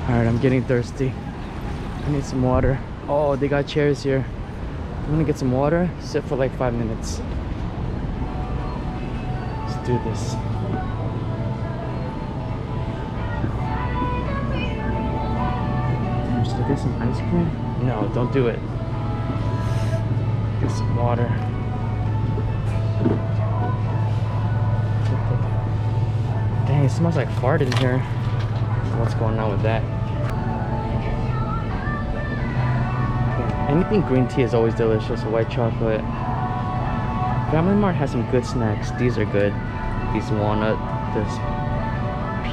Alright, I'm getting thirsty. I need some water. Oh, they got chairs here. I'm gonna get some water, sit for like 5 minutes. Let's do this. Damn, should I get some ice cream? No, don't do it. Get some water. Dang, it smells like fart in here. What's going on with that? Anything green tea is always delicious. White chocolate. Family Mart has some good snacks. These are good. These walnut, this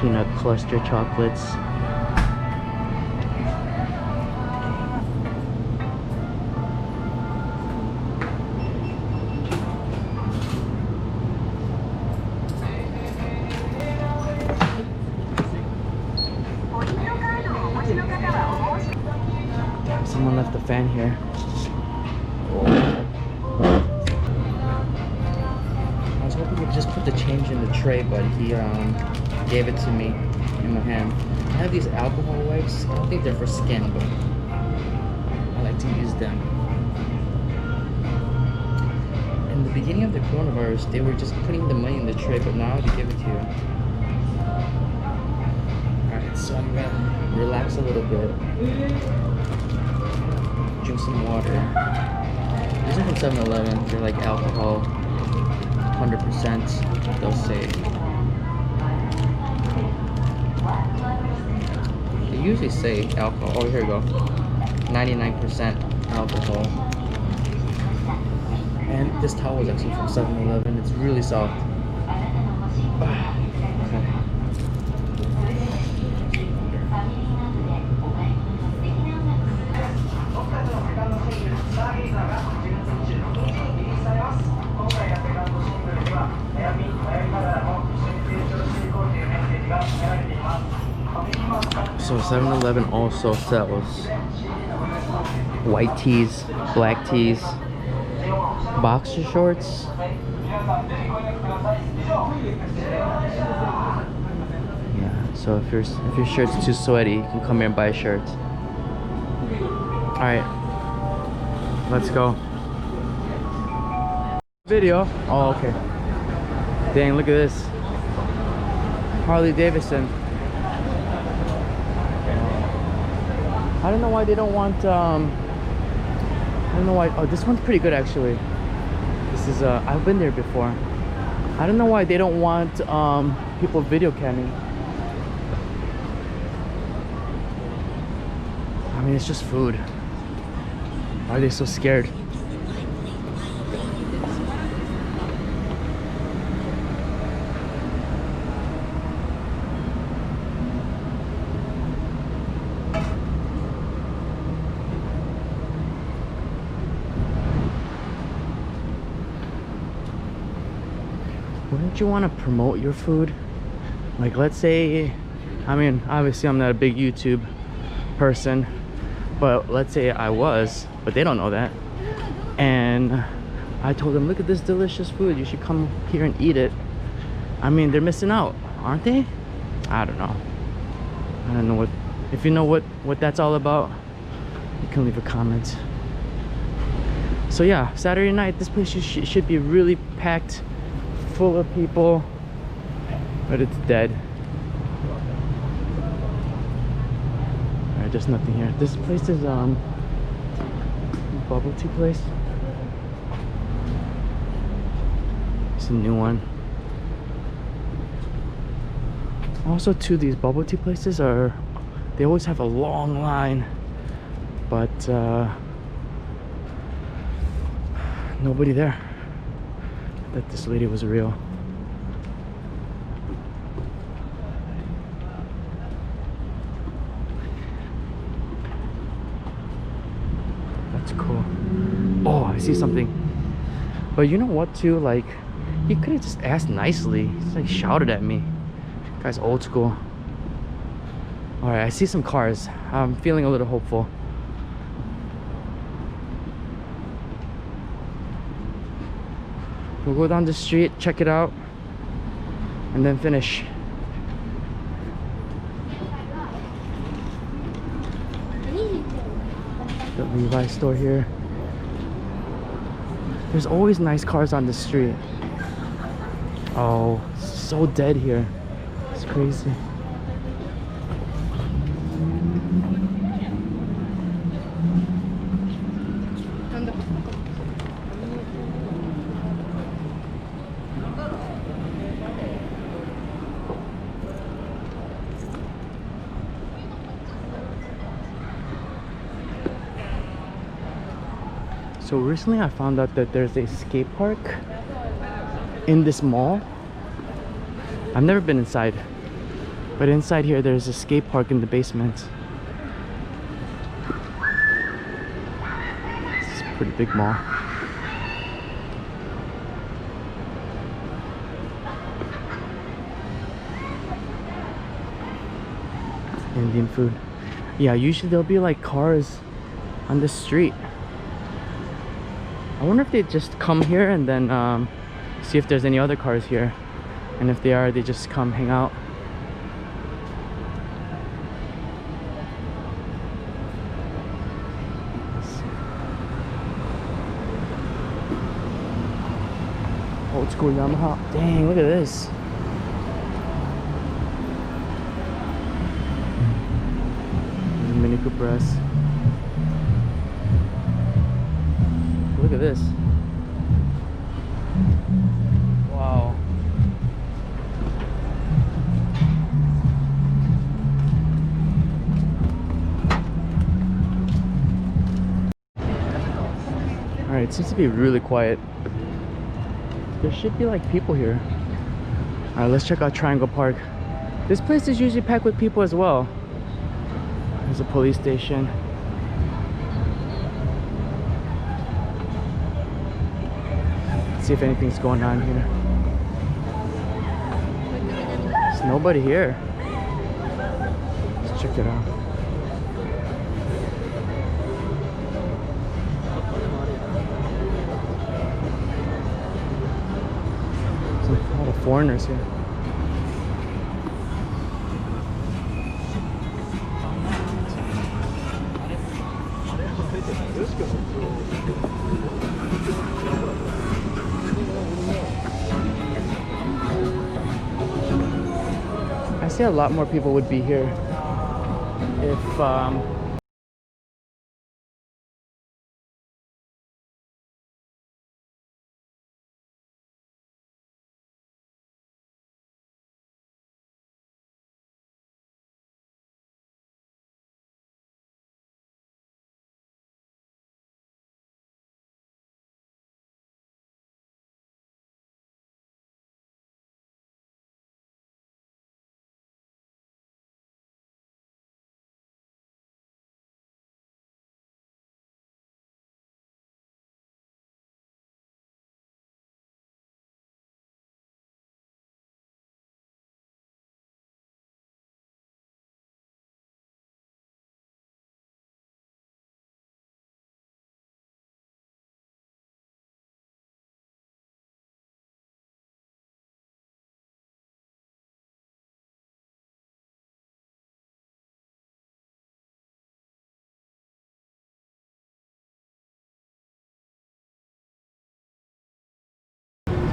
peanut cluster chocolates. Someone left the fan here. I was hoping to just put the change in the tray, but he gave it to me in my hand. I have these alcohol wipes. I don't think they're for skin, but I like to use them. In the beginning of the coronavirus, they were just putting the money in the tray, but now they give it to you. Alright, so I'm gonna relax a little bit. Drink some water. These are from 7-Eleven. They're like alcohol, 100%. They'll say. They usually say alcohol. Oh, here we go. 99% alcohol. And this towel is actually from 7-Eleven. It's really soft. Okay. So 7-Eleven also sells white tees, black tees, boxer shorts. Yeah, so if your shirt's too sweaty, you can come here and buy a shirt. Alright, let's go. Video. Oh, okay. Dang, look at this. Harley Davidson. I don't know why they don't want I don't know why. Oh, this one's pretty good actually. This is I've been there before. I don't know why they don't want people video camming. I mean, it's just food. Why are they so scared? Wouldn't you want to promote your food? Like, let's say, I mean, obviously I'm not a big YouTube person, but let's say I was, but they don't know that, and I told them, look at this delicious food, you should come here and eat it. I mean, they're missing out, aren't they? I don't know. I don't know what, if you know what that's all about, you can leave a comment. So yeah, Saturday night, this place should be really packed, full of people, but it's dead. Alright, there's nothing here. This place is bubble tea place. It's a new one. Also too, these bubble tea places are, they always have a long line, but nobody there. That this lady was real. That's cool. Oh, I see something. But you know what too, like, he could have just asked nicely. He's like shouted at me. Guy's old school. Alright, I see some cars. I'm feeling a little hopeful. We'll go down the street, check it out, and then finish. Levi's store here. There's always nice cars on the street. Oh, so dead here. It's crazy. So recently I found out that there's a skate park in this mall. I've never been inside, but inside here there's a skate park in the basement. It's a pretty big mall. Indian food. Yeah, usually there'll be like cars on the street. I wonder if they just come here and then see if there's any other cars here, and if they are, they just come hang out. Old school Yamaha. Dang, look at this. There's a Mini Cooper S. Look at this. Wow. Alright, it seems to be really quiet. There should be like people here. Alright, let's check out Triangle Park. This place is usually packed with people as well. There's a police station. See if anything's going on here. There's nobody here. Let's check it out. There's a lot of foreigners here. I say a lot more people would be here if it's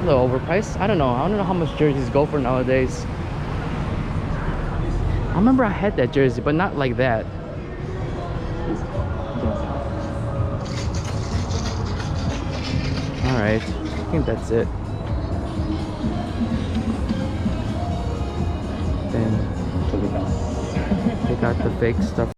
a little overpriced. I don't know how much jerseys go for nowadays. I remember I had that jersey, but not like that. Alright, I think that's it. Then they got the fake stuff.